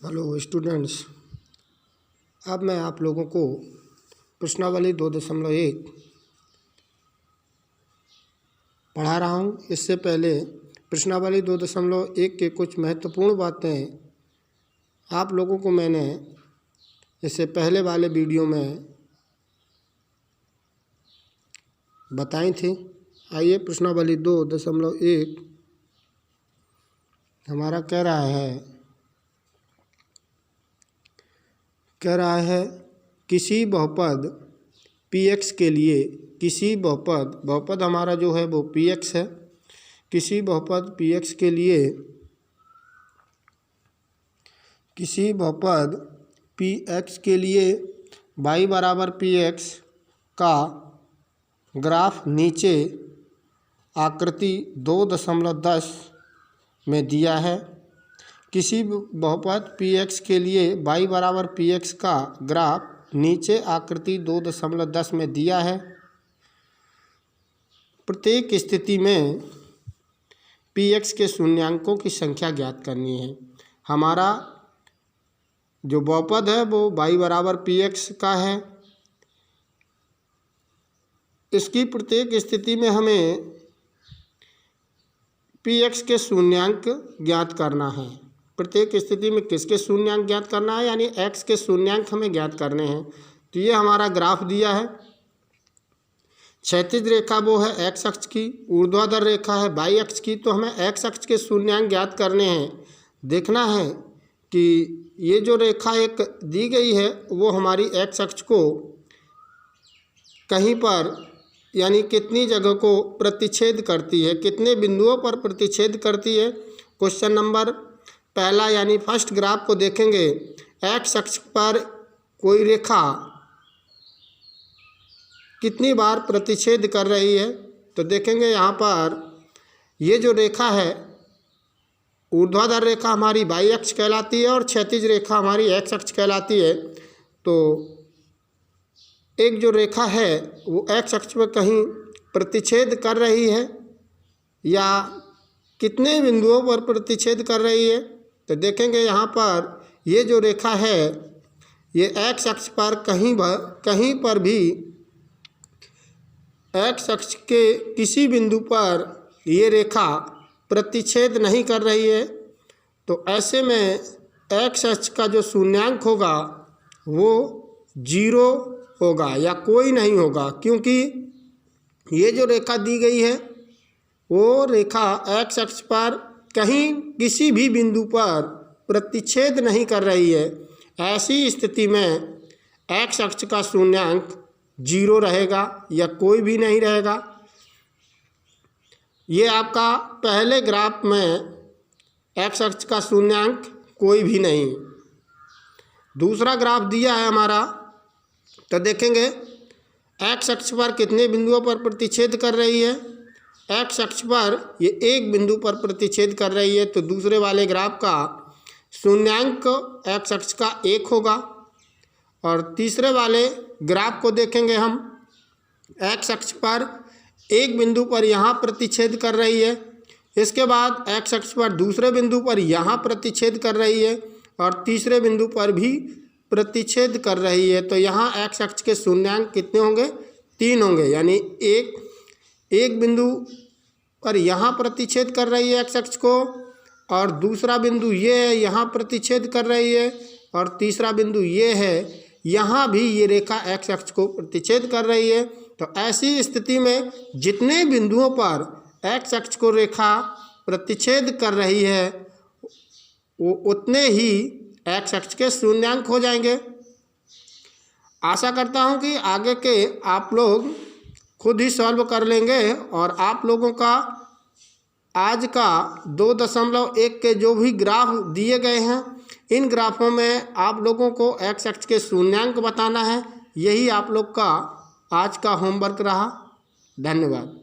Hello students, अब मैं आप लोगों को प्रश्नावली 2.1 पढ़ा रहा हूँ। इससे पहले प्रश्नावली 2.1 के कुछ महत्वपूर्ण बातें आप लोगों को मैंने इससे पहले वाले वीडियो में बताई थी। आइए, प्रश्नावली 2.1 हमारा कह रहा है किसी बहुपद px के लिए, किसी बहुपद हमारा जो है वो px है। किसी बहुपद px के लिए, किसी बहुपद px के लिए y बराबर px का ग्राफ नीचे आकृति 2.10 में दिया है। किसी बहुपद px के लिए y बराबर px का ग्राफ नीचे आकृति 2.10 में दिया है। प्रत्येक स्थिति में px के शून्यांकों की संख्या ज्ञात करनी है। हमारा जो बहुपद है वो y बराबर px का है। इसकी प्रत्येक स्थिति में हमें px के शून्यांक ज्ञात करना है। प्रत्येक स्थिति में किसके शून्यांक ज्ञात करना है, यानी x के शून्यांक हमें ज्ञात करने हैं। तो ये हमारा ग्राफ दिया है। क्षैतिज रेखा वो है x अक्ष की, ऊर्ध्वाधर रेखा है y अक्ष की। तो हमें x अक्ष के शून्यांक ज्ञात करने हैं। देखना है कि ये जो रेखा एक दी गई है वो हमारी x अक्ष को कहीं पर यानी कितनी जगह को प्रतिच्छेद करती है, कितने बिंदुओं पर प्रतिच्छेद करती है। क्वेश्चन नंबर पहला यानी फर्स्ट ग्राफ को देखेंगे। एक्स अक्ष पर कोई रेखा कितनी बार प्रतिच्छेद कर रही है, तो देखेंगे यहाँ पर ये जो रेखा है, ऊर्ध्वाधर रेखा हमारी वाई अक्ष कहलाती है और क्षैतिज रेखा हमारी एक्स अक्ष कहलाती है। तो एक जो रेखा है वो एक्स अक्ष पर कहीं प्रतिच्छेद कर रही है या कितने बिंदुओं पर प्रतिच्छेद कर रही है, तो देखेंगे यहाँ पर ये जो रेखा है ये एक्स अक्ष पर कहीं पर भी एक्स अक्ष के किसी बिंदु पर ये रेखा प्रतिच्छेद नहीं कर रही है। तो ऐसे में एक्स अक्ष का जो शून्यांक होगा वो 0 होगा या कोई नहीं होगा, क्योंकि ये जो रेखा दी गई है वो रेखा एक्स अक्ष पर कहीं किसी भी बिंदु पर प्रतिच्छेद नहीं कर रही है। ऐसी स्थिति में एक्स अक्ष का शून्यांक 0 रहेगा या कोई भी नहीं रहेगा। ये आपका पहले ग्राफ में एक्स अक्ष का शून्यांक कोई भी नहीं। दूसरा ग्राफ दिया है हमारा, तो देखेंगे एक्स अक्ष पर कितने बिंदुओं पर प्रतिच्छेद कर रही है। एक्स अक्ष पर ये एक बिंदु पर प्रतिच्छेद कर रही है, तो दूसरे वाले ग्राफ का शून्यांक एक्स अक्ष का 1 होगा। और तीसरे वाले ग्राफ को देखेंगे हम, एक्स अक्ष पर एक बिंदु पर यहाँ प्रतिच्छेद कर रही है, इसके बाद एक्स अक्ष पर दूसरे बिंदु पर यहाँ प्रतिच्छेद कर रही है और तीसरे बिंदु पर भी प्रतिच्छेद कर रही है। तो यहाँ एक्स अक्ष के शून्यांक कितने होंगे, 3 होंगे। यानी एक बिंदु पर यहाँ प्रतिच्छेद कर रही है एक्स अक्ष को, और दूसरा बिंदु ये है यहाँ प्रतिच्छेद कर रही है, और तीसरा बिंदु ये है यहाँ भी ये रेखा एक्स अक्ष को प्रतिच्छेद कर रही है। तो ऐसी स्थिति में जितने बिंदुओं पर एक्स अक्ष को रेखा प्रतिच्छेद कर रही है वो उतने ही एक्स अक्ष के शून्यांक हो जाएंगे। आशा करता हूँ कि आगे के आप लोग खुद ही सॉल्व कर लेंगे और आप लोगों का आज का 2.1 के जो भी ग्राफ दिए गए हैं, इन ग्राफों में आप लोगों को एक्स अक्ष के शून्यांक बताना है। यही आप लोग का आज का होमवर्क रहा। धन्यवाद।